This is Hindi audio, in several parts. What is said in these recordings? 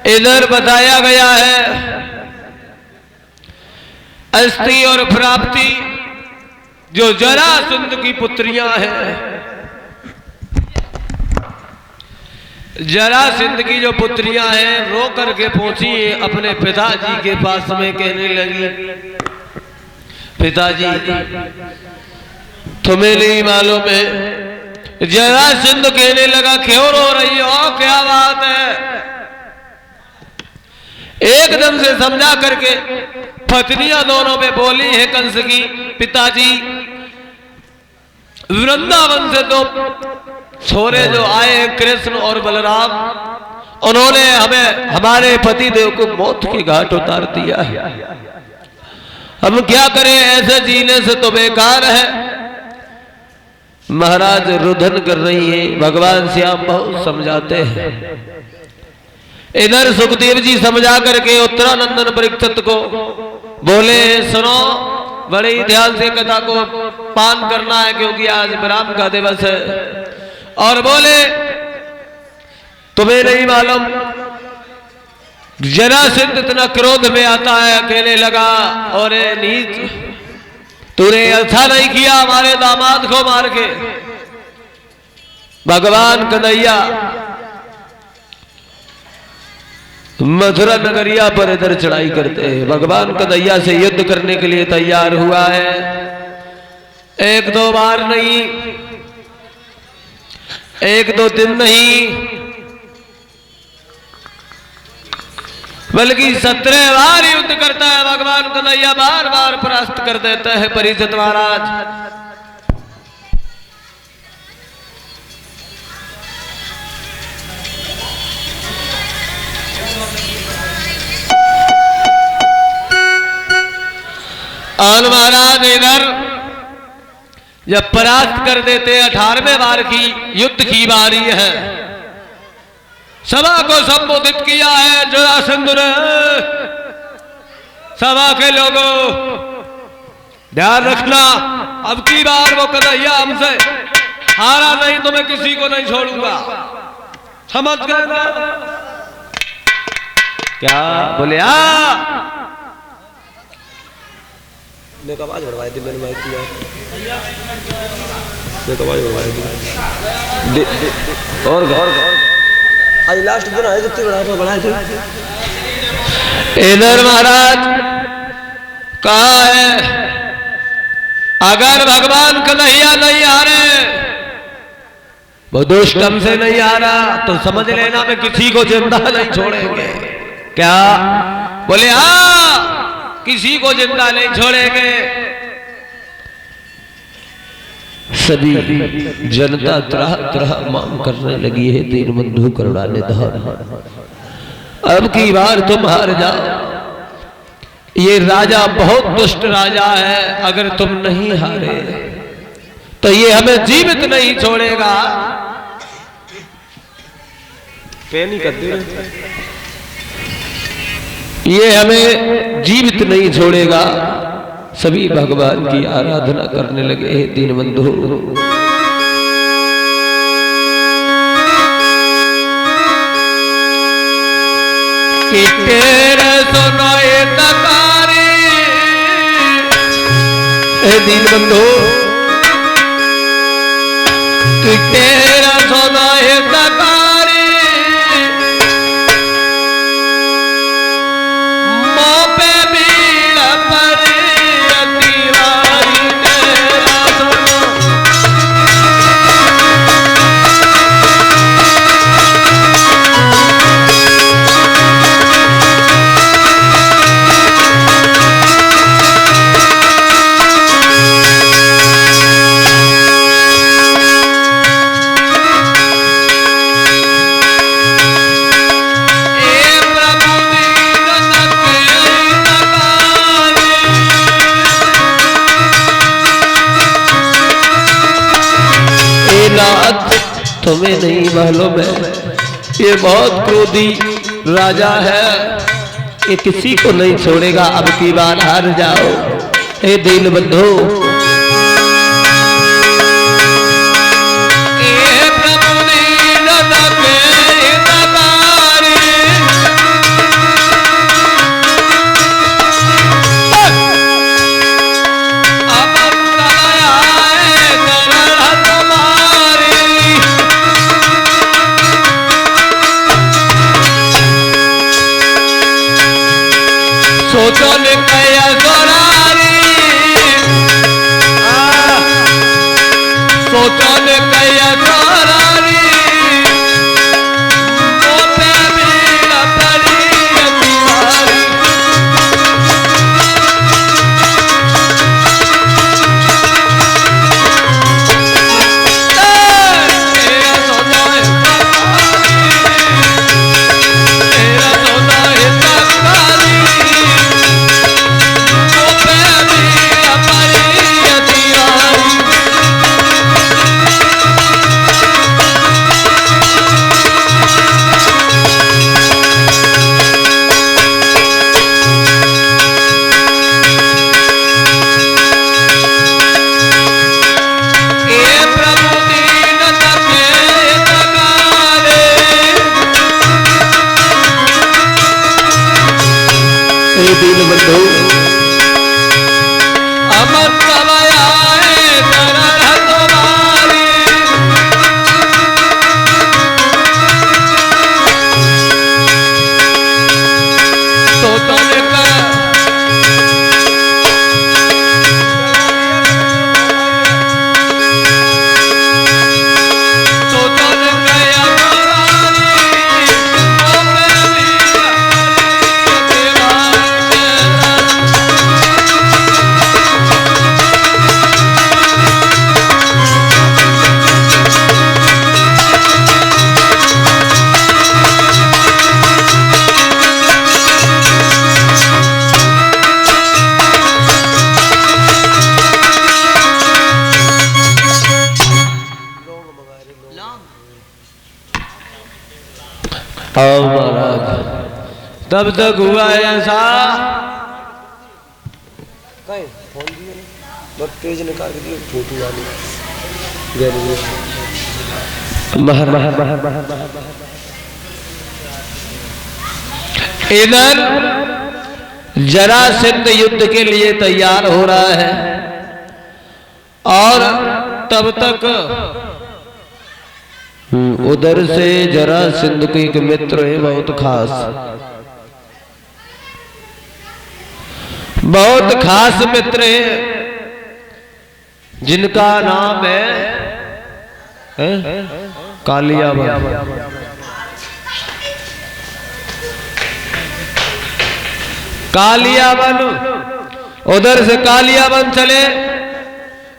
इधर बताया गया है अस्थि और प्राप्ति जो जरासंध की पुत्रियां हैं, जरासंध की जो पुत्रियां हैं रो करके पहुंची अपने पिताजी के पास में, कहने लगी पिताजी तुम्हें नहीं मालूम है। जरासंध कहने लगा क्यों रो रही हो, क्या बात है? एकदम से समझा करके पत्नियां दोनों पे बोली है कंस की, पिताजी वृंदावन से दो छोरे जो आए हैं कृष्ण और बलराम, उन्होंने हमें हमारे पति देव को मौत की घाट उतार दिया है। हम क्या करें, ऐसे जीने से तो बेकार है। महाराज रुदन कर रही है, भगवान श्याम बहुत समझाते हैं। इधर सुखदेव जी समझा करके उत्तरानंदन परीक्षित को बोले सुनो, बड़े ही ध्यान से कथा को पान करना है क्योंकि आज विराम का दिवस है। और बोले तुम्हें नहीं मालूम जरासंध इतना क्रोध में आता है, कहने लगा और नीच तूने अच्छा नहीं किया हमारे दामाद को मार के। भगवान कन्हैया मथुरा नगरिया पर इधर चढ़ाई करते हैं। भगवान कन्हैया से युद्ध करने के लिए तैयार हुआ है। एक दो बार नहीं, एक दो दिन नहीं, बल्कि 17 बार युद्ध करता है भगवान कन्हैया, बार बार परास्त कर देते हैं परीक्षित महाराज। और महाराज इधर जब परास्त कर देते 18वें बार की युद्ध की बारी है, सभा को संबोधित किया है जरासंध ने। सभा के लोगों ध्यान रखना, अब की बार वो कन्हैया हमसे हारा नहीं तो मैं किसी को नहीं छोड़ूंगा, समझ गए ना? क्या बोले? आवाज बढ़वाई थी मैंने, माइक आवाज बढ़वाई थी। और आज लास्ट दिन आए जितनी बढ़ाए थे। इधर महाराज कहा है अगर भगवान कन्हैया नहीं आ रहे, वो दुष्टम से नहीं आ रहा तो समझ लेना मैं किसी को जिंदा नहीं छोड़ेंगे। क्या बोले? हाँ, किसी को जिंदा नहीं छोड़ेंगे। सभी जनता त्राह त्राह मांग करने लगी है, दीनबंधु करुणा निधान, अब की बार तुम हार जाओ। ये राजा बहुत दुष्ट राजा है, अगर तुम नहीं हारे तो ये हमें जीवित नहीं छोड़ेगा। पैनी करते ये हमें जीवित नहीं छोड़ेगा। सभी भगवान की आराधना करने लगे हैं दीनबंधु। कि तेरे सुनो ये तकारी, हे दीनबंधु, कि तेरा सुनो ये तकारी, तुम्हें नहीं मालूम है ये बहुत क्रोधी राजा है, ये किसी को नहीं छोड़ेगा। अब की बार हार जाओ हे दीनबंधु। सोचो ने कया सोरारी सोचो ने कया सोरारी मोते मेरा परी अतिवारी तब तक हुआ ऐसा तेज निकाल दिया फोटो वाली इधर जरासंध युद्ध के लिए तैयार हो रहा है और तब तक उधर से जरासंध को एक मित्र है बहुत खास मित्र है जिनका नाम है कालियावन। कालियावन उधर से कालियावन चले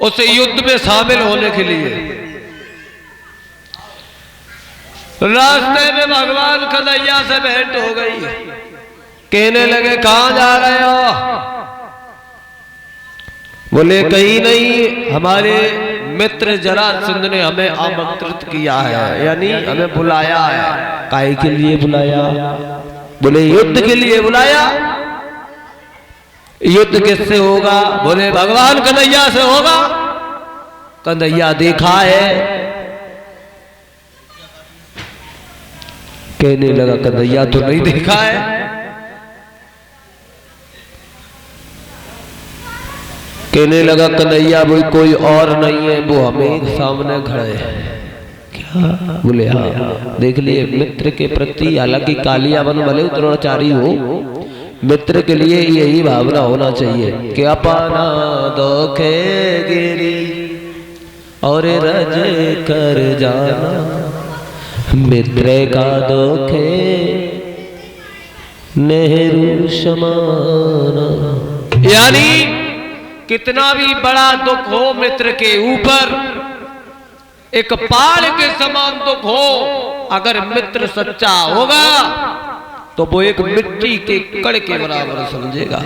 उसे युद्ध में शामिल होने के लिए। रास्ते में भगवान कन्हैया से भेंट हो गई। कहने लगे कहां जा रहे हो? बोले कहीं नहीं, हमारे मित्र जरासंध ने हमें आमंत्रित किया है, यानी हमें बुलाया है। काहे के लिए बुलाया? बोले युद्ध के लिए बुलाया। युद्ध किससे होगा? बोले भगवान कन्हैया से होगा। कन्हैया देखा है? कहने लगा कन्हैया तो नहीं देखा है। कहने लगा कन्हैया वो कोई और नहीं है, वो हमें सामने खड़े हैं। क्या? बोले हाँ। देख लिए मित्र के प्रति, हालांकि कालियावन भले द्रोणाचार्य हो, मित्र के लिए यही भावना होना चाहिए कि अपना दोखे गिरी और रज कर जाना, मित्र का दोखे नेहरू समाना। यानी कितना भी बड़ा दुख हो मित्र के ऊपर, एक पहाड़ के समान दुख हो, अगर मित्र सच्चा होगा तो वो एक मिट्टी के कण के बराबर समझेगा।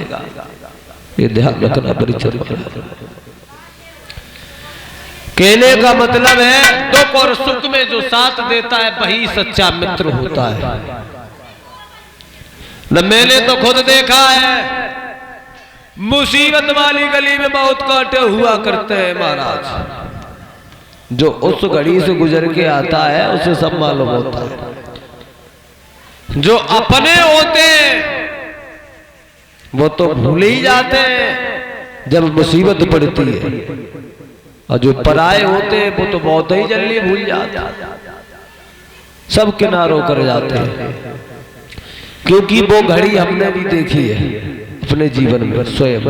ये ध्यान रखना परिचय। कहने का मतलब है दुख और सुख में जो साथ देता है वही सच्चा मित्र होता है। न मैंने तो खुद देखा है, मुसीबत वाली गली में बहुत कांटे हुआ करते हैं महाराज। जो उस घड़ी से गुजर के आता है उसे सब मालूम होता है। जो अपने होते वो तो भूल ही जाते हैं जब मुसीबत पड़ती है, और जो पराए होते हैं वो तो बहुत ही जल्दी भूल जाते हैं, सब किनारों कर जाते हैं। क्योंकि वो घड़ी हमने भी देखी है। अपने जीवन में स्वयं।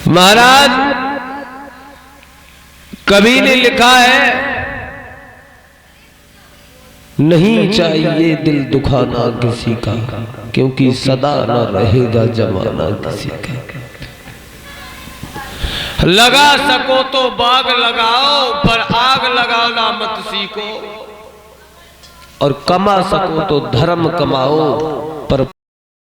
महाराज कवि ने लिखा है, नहीं चाहिए दिल दुखाना किसी का, क्योंकि सदा न रहेगा जमाना किसी का। लगा सको तो बाग लगाओ, पर आग लगाना मत सीखो, और कमा सको तो धर्म कमाओ,